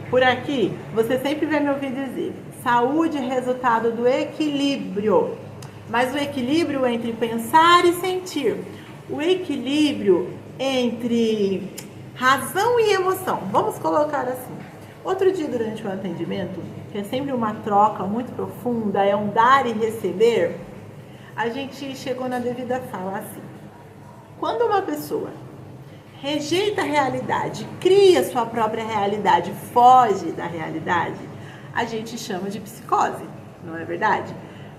Por aqui, você sempre vai me ouvir dizer: saúde é resultado do equilíbrio. Mas o equilíbrio entre pensar e sentir. O equilíbrio entre razão e emoção. Vamos colocar assim. Outro dia, durante o atendimento, que é sempre uma troca muito profunda, é um dar e receber, a gente chegou na devida fala assim: quando uma pessoa rejeita a realidade, cria sua própria realidade, foge da realidade, a gente chama de psicose, não é verdade?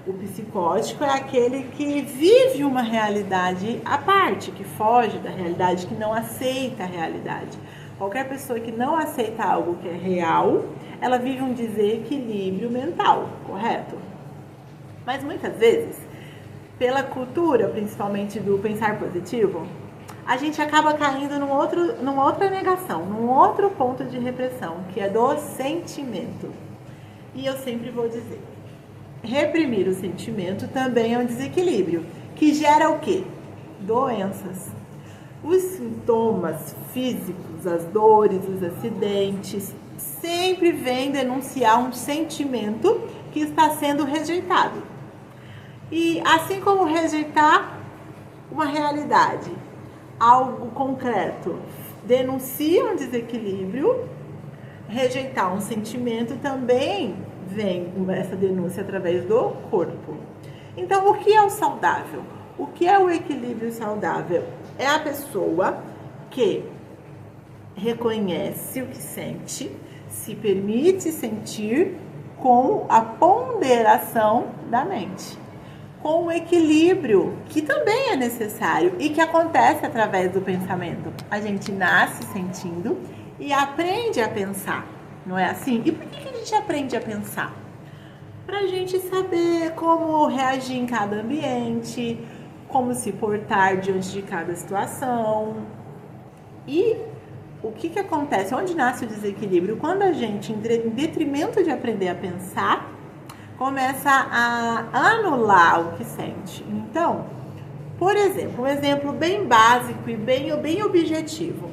O psicótico é aquele que vive uma realidade à parte, que foge da realidade, que não aceita a realidade. Qualquer pessoa que não aceita algo que é real, ela vive um desequilíbrio mental, correto? Mas muitas vezes, pela cultura, principalmente do pensar positivo, a gente acaba caindo numa outra negação, num outro ponto de repressão, que é do sentimento. E eu sempre vou dizer: reprimir o sentimento também é um desequilíbrio, que gera o quê? Doenças. Os sintomas físicos, as dores, os acidentes, sempre vêm denunciar um sentimento que está sendo rejeitado. E assim como rejeitar uma realidade, algo concreto, denuncia um desequilíbrio, rejeitar um sentimento também vem essa denúncia através do corpo. Então, o que é o saudável? O que é o equilíbrio saudável? É a pessoa que reconhece o que sente, se permite sentir com a ponderação da mente, com o equilíbrio que também é necessário e que acontece através do pensamento. A gente nasce sentindo e aprende a pensar, não é assim? E por que a gente aprende a pensar? Pra gente saber como reagir em cada ambiente, como se portar diante de cada situação. E o que acontece? Onde nasce o desequilíbrio? Quando a gente, em detrimento de aprender a pensar, começa a anular o que sente. Então, por exemplo, um exemplo bem básico e bem objetivo.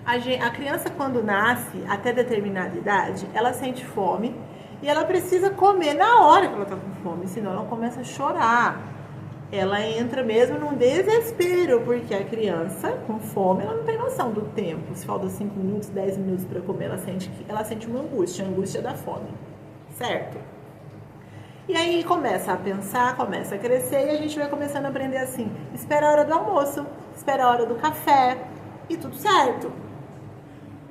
A criança, quando nasce, até determinada idade, ela sente fome e ela precisa comer na hora que ela está com fome, senão ela começa a chorar. Ela entra mesmo num desespero, porque a criança com fome, ela não tem noção do tempo. Se falta 5 minutos, 10 minutos para comer, ela sente uma angústia, a angústia da fome, certo? E aí começa a pensar, começa a crescer e a gente vai começando a aprender assim: espera a hora do almoço, espera a hora do café e tudo certo.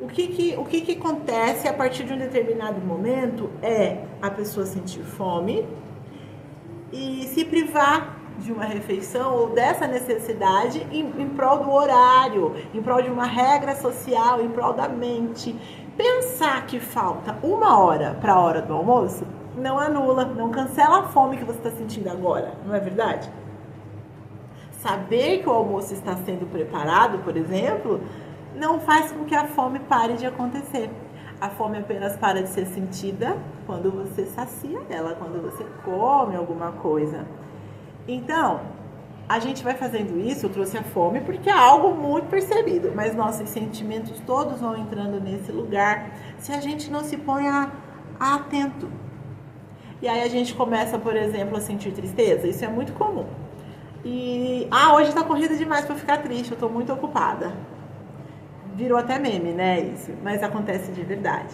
O que acontece a partir de um determinado momento é a pessoa sentir fome e se privar de uma refeição ou dessa necessidade em prol do horário, em prol de uma regra social, em prol da mente. Pensar que falta 1 hora para a hora do almoço não anula, não cancela a fome que você está sentindo agora, não é verdade? Saber que o almoço está sendo preparado, por exemplo, não faz com que a fome pare de acontecer. A fome apenas para de ser sentida quando você sacia ela, quando você come alguma coisa. Então, a gente vai fazendo isso, eu trouxe a fome porque é algo muito percebido, mas nossos sentimentos todos vão entrando nesse lugar se a gente não se põe atento. E aí a gente começa, por exemplo, a sentir tristeza, isso é muito comum. E, hoje tá corrida demais para ficar triste, eu tô muito ocupada. Virou até meme, né, isso, mas acontece de verdade.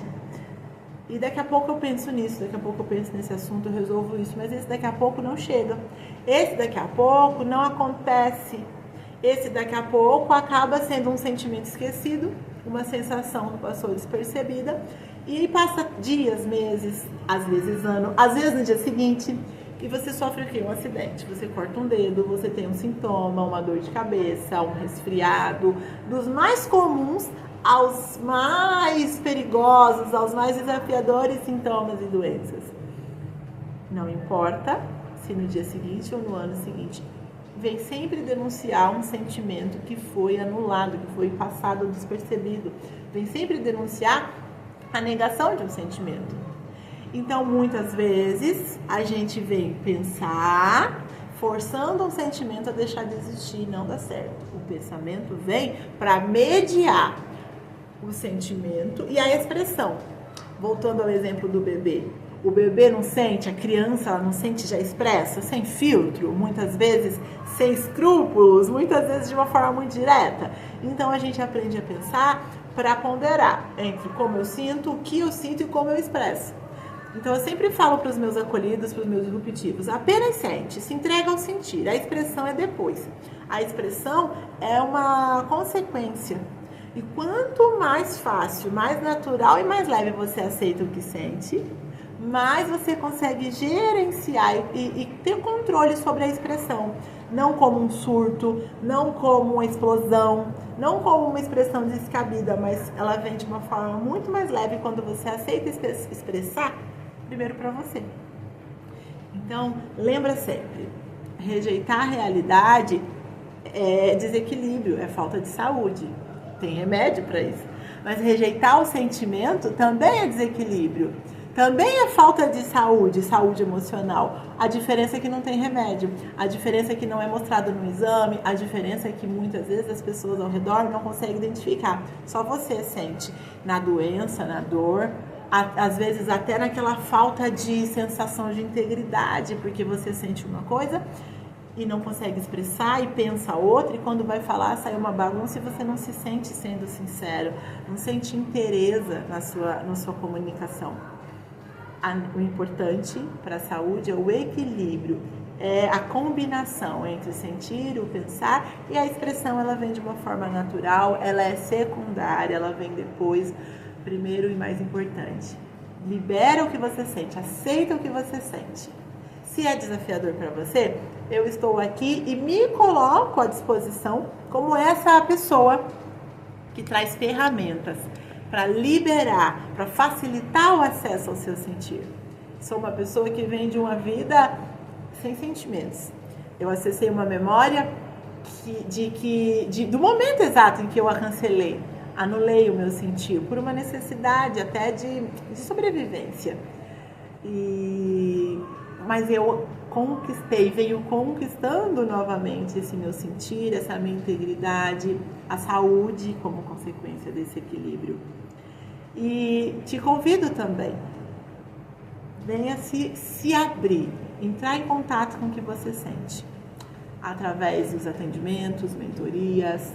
E daqui a pouco eu penso nisso, daqui a pouco eu penso nesse assunto, eu resolvo isso, mas esse daqui a pouco não chega. Esse daqui a pouco não acontece. Esse daqui a pouco acaba sendo um sentimento esquecido, uma sensação que passou despercebida, e passa dias, meses, às vezes ano, às vezes no dia seguinte, e você sofre o quê? Um acidente. Você corta um dedo, você tem um sintoma, uma dor de cabeça, um resfriado, dos mais comuns aos mais perigosos, aos mais desafiadores sintomas e doenças. Não importa se no dia seguinte ou no ano seguinte, vem sempre denunciar um sentimento que foi anulado, que foi passado despercebido. Vem sempre denunciar a negação de um sentimento. Então, muitas vezes, a gente vem pensar, forçando um sentimento a deixar de existir e não dá certo. O pensamento vem para mediar o sentimento e a expressão. Voltando ao exemplo do bebê. O bebê não sente, a criança ela não sente, já expressa, sem filtro, muitas vezes sem escrúpulos, muitas vezes de uma forma muito direta. Então a gente aprende a pensar para ponderar entre como eu sinto, o que eu sinto e como eu expresso. Então eu sempre falo para os meus acolhidos, para os meus disruptivos, apenas sente, se entrega ao sentir, a expressão é depois. A expressão é uma consequência. E quanto mais fácil, mais natural e mais leve você aceita o que sente, mais você consegue gerenciar e ter controle sobre a expressão. Não como um surto, não como uma explosão, não como uma expressão descabida, mas ela vem de uma forma muito mais leve quando você aceita expressar primeiro para você. Então, lembra sempre, rejeitar a realidade é desequilíbrio, é falta de saúde. Tem remédio para isso. Mas rejeitar o sentimento também é desequilíbrio. Também é falta de saúde, saúde emocional. A diferença é que não tem remédio. A diferença é que não é mostrado no exame. A diferença é que muitas vezes as pessoas ao redor não conseguem identificar. Só você sente na doença, na dor, às vezes até naquela falta de sensação de integridade, porque você sente uma coisa e não consegue expressar e pensa outra, e quando vai falar sai uma bagunça e você não se sente sendo sincero, não sente interesse na sua comunicação. O importante para a saúde é o equilíbrio, é a combinação entre o sentir, o pensar, e a expressão ela vem de uma forma natural, ela é secundária, ela vem depois. Primeiro e mais importante, libera o que você sente, aceita o que você sente. Se é desafiador para você, eu estou aqui e me coloco à disposição como essa pessoa que traz ferramentas para liberar, para facilitar o acesso ao seu sentir. Sou uma pessoa que vem de uma vida sem sentimentos. Eu acessei uma memória do momento exato em que eu a cancelei. Anulei o meu sentir por uma necessidade até de sobrevivência. Mas eu venho conquistando novamente esse meu sentir, essa minha integridade, a saúde como consequência desse equilíbrio. E te convido também, venha se abrir, entrar em contato com o que você sente, através dos atendimentos, mentorias.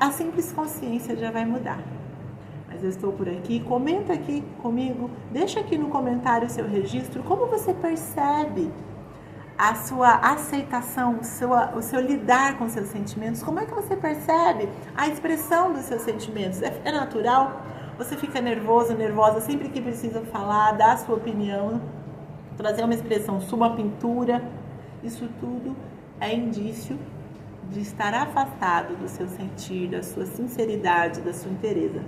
A simples consciência já vai mudar. Mas eu estou por aqui, comenta aqui comigo, deixa aqui no comentário o seu registro, como você percebe a sua aceitação, o seu lidar com seus sentimentos, como é que você percebe a expressão dos seus sentimentos? É natural? Você fica nervoso, nervosa sempre que precisa falar, dar a sua opinião, trazer uma expressão, sua pintura? Isso tudo é indício de estar afastado do seu sentir, da sua sinceridade, da sua inteireza.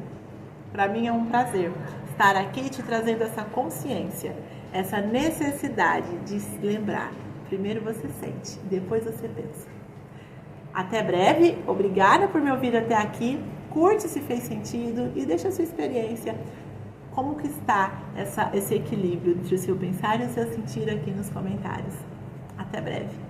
Para mim é um prazer estar aqui te trazendo essa consciência, essa necessidade de se lembrar. Primeiro você sente, depois você pensa. Até breve, obrigada por me ouvir até aqui. Curte se fez sentido e deixa a sua experiência. Como que está esse equilíbrio entre o seu pensar e o seu sentir aqui nos comentários. Até breve.